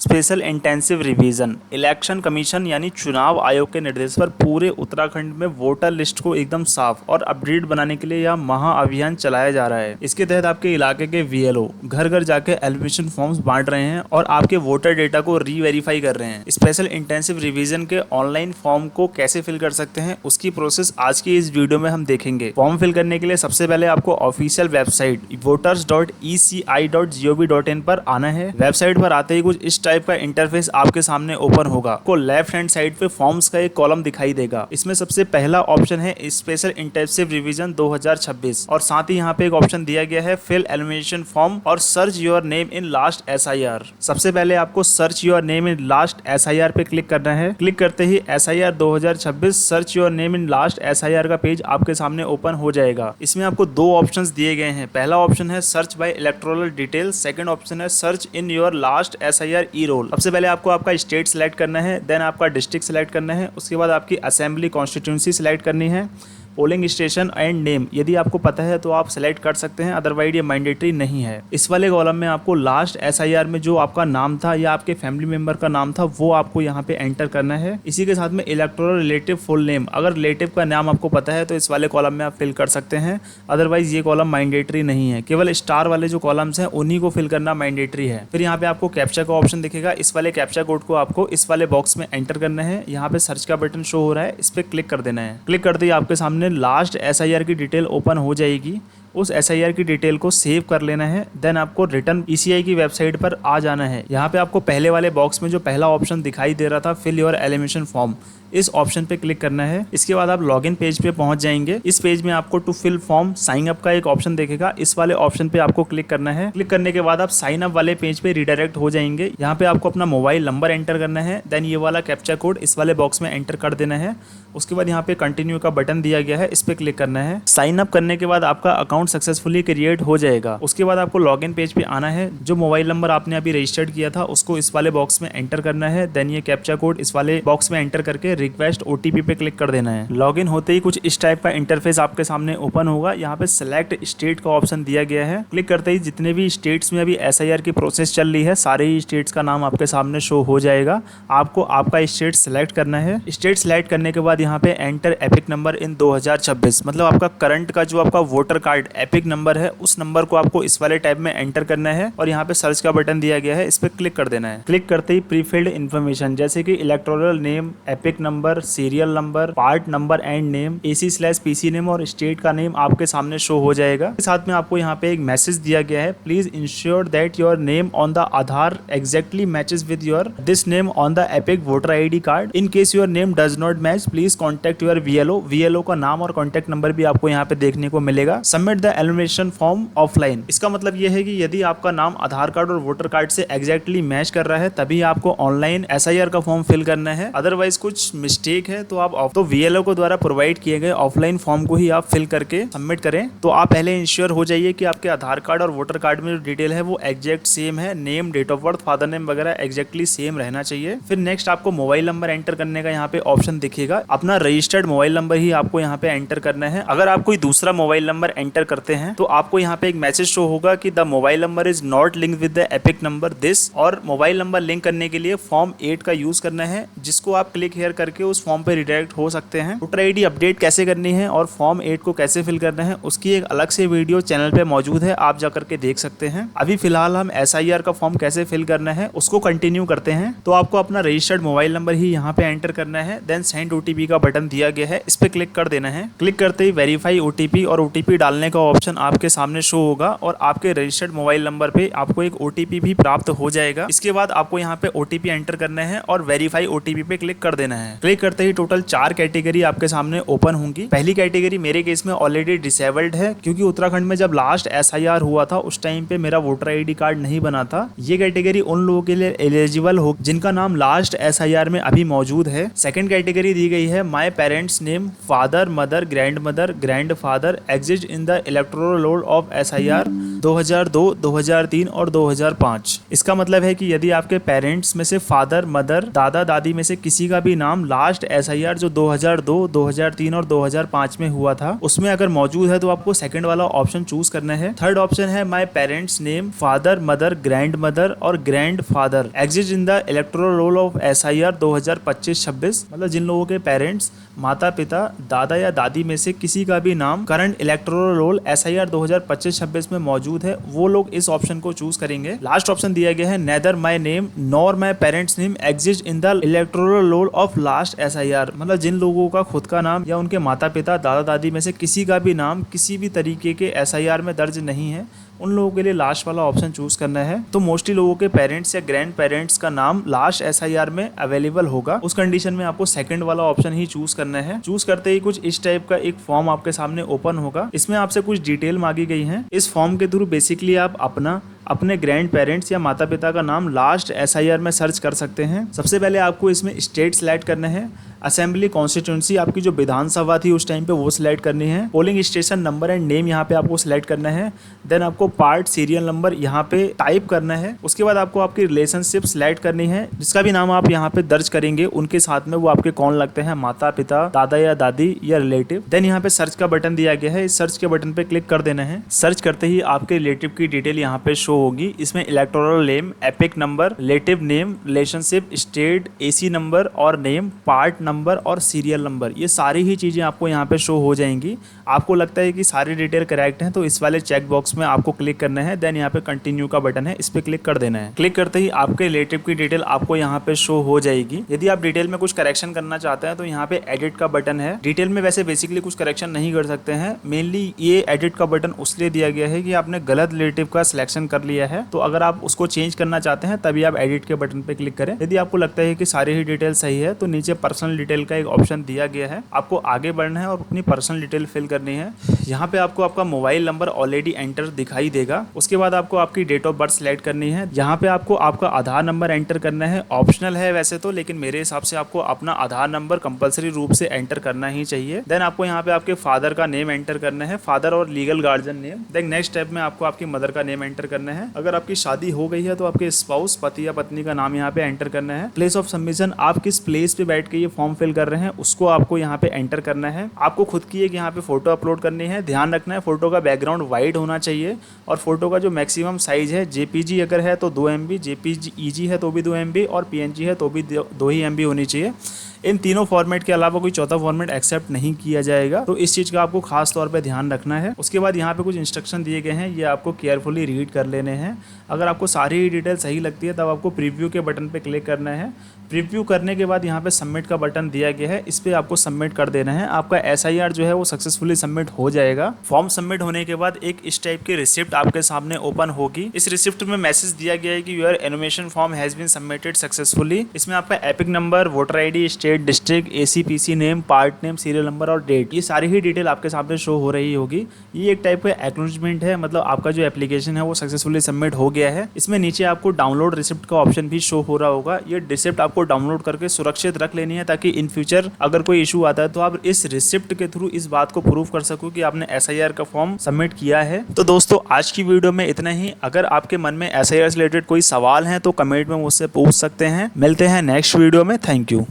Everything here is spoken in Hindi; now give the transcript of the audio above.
Special intensive revision. Election commission यानी चुनाव आयोग के निर्देश पर पूरे उत्तराखंड में वोटर लिस्ट को एकदम साफ और अपडेट बनाने के लिए यह महाअभियान चलाया जा रहा है। इसके तहत आपके इलाके के VLO घर घर जाके एलिमिनेशन फॉर्म्स बांट रहे हैं और आपके वोटर डेटा को रीवेरीफाई कर रहे हैं। स्पेशल इंटेंसिव रिवीजन के ऑनलाइन फॉर्म को कैसे फिल कर सकते हैं उसकी प्रोसेस आज की इस वीडियो में हम देखेंगे। फॉर्म फिल करने के लिए सबसे पहले आपको ऑफिशियल वेबसाइट voters.eci.gov.in पर आना है। वेबसाइट पर आते ही कुछ इस टाइप का इंटरफेस आपके सामने ओपन होगा। आपको लेफ्ट हैंड साइड पे फॉर्म्स का एक कॉलम दिखाई देगा। इसमें सबसे पहला ऑप्शन है स्पेशल इंटेंसिव रिवीजन 2026 और साथ ही यहाँ पे एक ऑप्शन दिया गया है फिल एलिमिनेशन फॉर्म और search your name in last SIR। सबसे पहले आपको search your name in last SIR पे क्लिक करना है। क्लिक करते ही SIR 2026 search your name in last SIR का पेज आपके सामने ओपन हो जाएगा। इसमें आपको दो ऑप्शंस दिए गए हैं। पहला ऑप्शन है search by electoral detail, second option है search in your last SIR roll. सबसे पहले आपको आपका स्टेट सेलेक्ट करना है, देन आपका डिस्ट्रिक्ट सेलेक्ट करना है, उसके बाद आपकी असेंबली कॉन्स्टिट्यूंसी सेलेक्ट करनी है, पोलिंग स्टेशन एंड नेम यदि आपको पता है तो आप सेलेक्ट कर सकते हैं, अदरवाइज ये मैंडेटरी नहीं है। इस वाले कॉलम में आपको लास्ट SIR में जो आपका नाम था या आपके फैमिली मेंबर का नाम था वो आपको यहाँ पे एंटर करना है। इसी के साथ में इलेक्टोरल रिलेटिव फुल नेम, अगर रिलेटिव का नाम आपको पता है तो इस वाले कॉलम में आप फिल कर सकते हैं, अदरवाइज ये कॉलम मैंडेटरी नहीं है। केवल स्टार वाले जो कॉलम्स हैं उन्हीं को फिल करना मैंडेटरी है। फिर यहाँ पे आपको कैप्चा का ऑप्शन दिखेगा। इस वाले कैप्चा कोड को आपको इस वाले बॉक्स में एंटर करना है। यहाँ पे सर्च का बटन शो हो रहा है, इस पर क्लिक कर देना है। क्लिक करते ही आपके सामने लास्ट SIR की डिटेल ओपन हो जाएगी। उस SIR की डिटेल को सेव कर लेना है। देन आपको रिटर्न ECI की वेबसाइट पर आ जाना है। यहाँ पे आपको पहले वाले बॉक्स में जो पहला ऑप्शन दिखाई दे रहा था फिल योर एलिमिनेशन फॉर्म, इस ऑप्शन पे क्लिक करना है। इसके बाद आप लॉगिन पेज पे पहुंच जाएंगे। इस पेज में आपको to fill form sign up का एक ऑप्शन देखेगा। इस वाले ऑप्शन पे आपको क्लिक करना है। क्लिक करने के बाद आप साइन अप वाले पेज पे रिडायरेक्ट हो जाएंगे। यहाँ पे आपको अपना मोबाइल नंबर एंटर करना है, देन ये वाला कैप्चा कोड इस वाले बॉक्स में एंटर कर देना है। उसके बाद यहाँ पे कंटिन्यू का बटन दिया गया है, इस पे क्लिक करना है। साइन अप करने के बाद आपका अकाउंट सक्सेसफुली क्रिएट हो जाएगा। उसके बाद आपको लॉगिन पेज पे आना है। जो मोबाइल नंबर आपने अभी रजिस्टर्ड किया था उसको इस वाले बॉक्स में एंटर करना है, देन ये कैप्चा कोड इस वाले बॉक्स में एंटर करके रिक्वेस्ट OTP पे क्लिक कर देना है। लॉगिन होते ही कुछ इस टाइप का इंटरफेस आपके सामने ओपन होगा। यहाँ पे सिलेक्ट स्टेट का ऑप्शन दिया गया है। क्लिक करते ही जितने भी स्टेट्स में अभी SIR की प्रोसेस चल रही है सारे ही स्टेट्स का नाम आपके सामने शो हो जाएगा। आपको आपका स्टेट सेलेक्ट करना है। स्टेट सेलेक्ट करने के बाद यहाँ पे एंटर एपिक नंबर इन 2026, मतलब आपका करंट का जो आपका वोटर कार्ड एपिक नंबर है उस नंबर को आपको इस वाले टैब में एंटर करना है और यहाँ पे सर्च का बटन दिया गया है, इस पे क्लिक कर देना है। क्लिक करते ही प्रीफिल्ड इन्फॉर्मेशन जैसे कि electoral name, epic number, serial number, part number and name, AC/PC name और स्टेट का नेम आपके सामने शो हो जाएगा। साथ में आपको यहाँ पे एक मैसेज दिया गया है, please ensure that your name on the Aadhaar exactly matches with your this name on the epic voter ID card. In case your name does not match please contact your VLO का नाम और कॉन्टेक्ट नंबर भी आपको यहाँ पे देखने को मिलेगा। Submit the elimination form offline. इसका मतलब ये है कि यदि आपका नाम आधार कार्ड और वोटर कार्ड से एग्जैक्टली मैच कर रहा है तभी आपको ऑनलाइन SIR का फॉर्म फिल करना है, अदरवाइज कुछ मिस्टेक है तो आप VLO को द्वारा प्रोवाइड किए गए ऑफलाइन फॉर्म को ही आप फिल करके सबमिट करें। तो आप पहले इंश्योर हो जाइए कि आपके आधार कार्ड और वोटर कार्ड में जो डिटेल है वो एग्जैक्ट सेम है, name, date of birth, father name वगैरह एग्जैक्टली सेम रहना चाहिए। फिर नेक्स्ट आपको मोबाइल नंबर एंटर करने का यहाँ पे ऑप्शन दिखेगा। अपना रजिस्टर्ड मोबाइल नंबर ही आपको यहाँ पे एंटर करना है। अगर आप कोई दूसरा मोबाइल नंबर एंटर करते हैं तो आपको यहाँ पे एक मैसेज शो होगा कि the mobile number is not linked with the epic number this, और मोबाइल नंबर लिंक करने के लिए फॉर्म 8 का यूज करना है, जिसको आप क्लिक हेयर करके उस फॉर्म पे रिडायरेक्ट हो सकते हैं। वोटर ID अपडेट कैसे करनी है और फॉर्म 8 को कैसे फिल करना है उसकी एक अलग से वीडियो चैनल पे मौजूद है, आप जाकर के देख सकते हैं। अभी फिलहाल हम SIR का फॉर्म कैसे फिल करना है उसको कंटिन्यू करते हैं। तो आपको अपना रजिस्टर्ड मोबाइल नंबर ही यहाँ पे एंटर करना है, देन सेंड OTP का बटन दिया गया है, इस पे क्लिक कर देना है। क्लिक करते ही वेरीफाई OTP और OTP डालने का ऑप्शन आपके सामने शो होगा और आपके रजिस्टर्ड मोबाइल नंबर पे आपको एक OTP भी प्राप्त हो जाएगा। इसके बाद आपको यहाँ पे OTP एंटर करना है और वेरीफाई OTP पे क्लिक कर देना है। क्लिक करते ही टोटल 4 कैटेगरी आपके सामने ओपन होंगी। पहली कैटेगरी मेरे केस में ऑलरेडी डिसेबल्ड है क्योंकि उत्तराखंड में जब लास्ट SIR हुआ था उस टाइम पे मेरा वोटर ID कार्ड नहीं बना था। ये कैटेगरी उन लोगों के लिए एलिजिबल हो जिनका नाम लास्ट SIR में अभी मौजूद है। सेकंड कैटेगरी दी गई है my parents name, father, mother, grand father exist in the electoral roll of SIR 2002, 2003 और 2005। इसका मतलब है कि यदि आपके पेरेंट्स में से फादर, मदर, दादा, दादी में से किसी का भी नाम लास्ट SIR जो 2002, 2003 और 2005 में हुआ था उसमें अगर मौजूद है तो आपको सेकंड वाला ऑप्शन चूज करना है। थर्ड ऑप्शन है my parents name, father, mother, grandmother और grandfather exist in the electoral roll of SIR 2025-26। मतलब जिन लोगों के पेरेंट्स, माता पिता, दादा या दादी में से किसी का भी नाम करंट इलेक्टोरल रोल SIR 2025-26 में मौजूद है वो लोग इस ऑप्शन को चूज करेंगे। लास्ट ऑप्शन दिया गया है neither my name nor my parents name exist in the electoral roll of last SIR। मतलब जिन लोगों का खुद का नाम या उनके माता पिता, दादा दादी में से किसी का भी नाम किसी भी तरीके के SIR में दर्ज नहीं है उन लोगों के लिए लास्ट वाला ऑप्शन चूज करना है। तो मोस्टली लोगों के पेरेंट्स या ग्रैंड पेरेंट्स का नाम लास्ट SIR में अवेलेबल होगा। उस कंडीशन में आपको सेकंड वाला ऑप्शन ही चूज करना है। चूज करते ही कुछ इस टाइप का एक फॉर्म आपके सामने ओपन होगा। इसमें आपसे कुछ डिटेल मांगी गई है। इस फॉर्म के थ्रू बेसिकली आप अपने ग्रैंड पेरेंट्स या माता पिता का नाम लास्ट SIR में सर्च कर सकते हैं। सबसे पहले आपको इसमें स्टेट सिलेक्ट करना है, असेंबली कॉन्स्टिट्यूंसी आपकी जो विधानसभा थी उस टाइम पे वो सिलेक्ट करनी है, polling station number and name यहाँ पे आपको सिलेक्ट करना है, देन आपको पार्ट सीरियल नंबर यहाँ पे टाइप करना है। उसके बाद आपको आपकी रिलेशनशिप सिलेक्ट करनी है, जिसका भी नाम आप यहाँ पे दर्ज करेंगे उनके साथ में वो आपके कौन लगते हैं, माता पिता, दादा या दादी या रिलेटिव। देन यहाँ पे सर्च का बटन दिया गया है, इस सर्च के बटन पे क्लिक कर देना है। सर्च करते ही आपके रिलेटिव की डिटेल यहाँ पे शो होगी। इसमें electoral name, epic number, relative name, relationship, state, AC number और नेम, पार्ट नंबर और सीरियल नंबर, ये सारी ही चीजें आपको यहाँ पे शो हो जाएंगी। आपको लगता है कि सारी डिटेल करेक्ट है तो इस वाले चेक बॉक्स में आपको क्लिक करना है। देन यहाँ पे कंटिन्यू का बटन है, इस पे क्लिक कर देना है। क्लिक करते ही आपके रिलेटिव की डिटेल आपको यहाँ पे शो हो जाएगी। यदि आप डिटेल में कुछ करेक्शन करना चाहते हैं तो यहाँ पे एडिट का बटन है। डिटेल में वैसे बेसिकली कुछ करेक्शन नहीं कर सकते हैं, मेनली ये एडिट का बटन उसलिए दिया गया है कि आपने गलत रिलेटिव का सिलेक्शन कर लिया है, तो अगर आप उसको चेंज करना चाहते हैं तभी आप एडिट के बटन पे क्लिक करें। यदि आपको लगता है कि सारी ही डिटेल सही है तो नीचे पर्सनल डिटेल का एक ऑप्शन दिया गया है, आपको आगे बढ़ना है और अपनी पर्सनल डिटेल फिल करनी है। यहाँ पे आपको आपका मोबाइल नंबर ऑलरेडी एंटर दिखाई देगा। उसके बाद आपको आपकी डेट ऑफ बर्थ सिलेक्ट करनी है। यहाँ पे आपको आपका आधार नंबर एंटर करना है, ऑप्शनल है वैसे तो, लेकिन मेरे हिसाब से आपको अपना आधार नंबर कंपलसरी रूप से एंटर करना ही चाहिए। देन आपको यहाँ पे आपके फादर का नेम एंटर करना है, फादर और legal guardian name. Then next step में आपको आपकी मदर का नेम एंटर करना है। अगर आपकी शादी हो गई है तो आपके स्पाउस, पति या पत्नी का नाम यहाँ पे एंटर करना है। प्लेस ऑफ सबमिशन, आप किस प्लेस पे बैठ के ये फॉर्म फिल कर रहे हैं उसको आपको यहाँ पे एंटर करना है। आपको खुद की एक यहाँ पे फोटो अपलोड करनी है। ध्यान रखना है फोटो का बैकग्राउंड वाइट होना चाहिए और फोटो का जो मैक्सिमम साइज है, JPG अगर है तो 2 MB, JPEG है तो भी 2 MB और PNG है तो भी 2 ही MB होनी चाहिए। इन तीनों फॉर्मेट के अलावा कोई चौथा फॉर्मेट एक्सेप्ट नहीं किया जाएगा, तो इस चीज़ का आपको खास तौर पे ध्यान रखना है। उसके बाद यहाँ पे कुछ इंस्ट्रक्शन दिए गए हैं, ये आपको केयरफुली रीड कर लेने हैं। अगर आपको सारी ही डिटेल सही लगती है तब आपको प्रीव्यू के बटन पे क्लिक करना है। प्रीव्यू करने के बाद यहाँ पे सबमिट का बटन दिया गया है, इस पर आपको सबमिट कर देना है। आपका SIR जो है वो सक्सेसफुली सबमिट हो जाएगा। फॉर्म सबमिट होने के बाद एक इस टाइप की रिसिप्ट आपके सामने ओपन होगी। इस रिसिप्ट में मैसेज दिया गया है कि your enumeration form has been submitted successfully. इसमें आपका EPIC number, voter ID, state, district, ACPC name, part name, serial number और डेट, ये सारी ही डिटेल आपके सामने शो हो रही होगी। ये एक टाइप का एक्नॉलेजमेंट है, मतलब आपका जो एप्लीकेशन है वो सक्सेसफुली सबमिट हो गया है। इसमें नीचे आपको डाउनलोड रिसिप्ट का ऑप्शन भी शो हो रहा होगा। ये रिसिप्ट आपको डाउनलोड करके सुरक्षित रख लेनी है ताकि इन फ्यूचर अगर कोई इशू आता है तो आप इस रिसिप्ट के थ्रू इस बात को प्रूव कर सको कि आपने SIR का फॉर्म सबमिट किया है। तो दोस्तों आज की वीडियो में इतना ही। अगर आपके मन में SIR से रिलेटेड कोई सवाल है तो कमेंट में मुझसे पूछ सकते हैं। मिलते हैं नेक्स्ट वीडियो में। Thank you.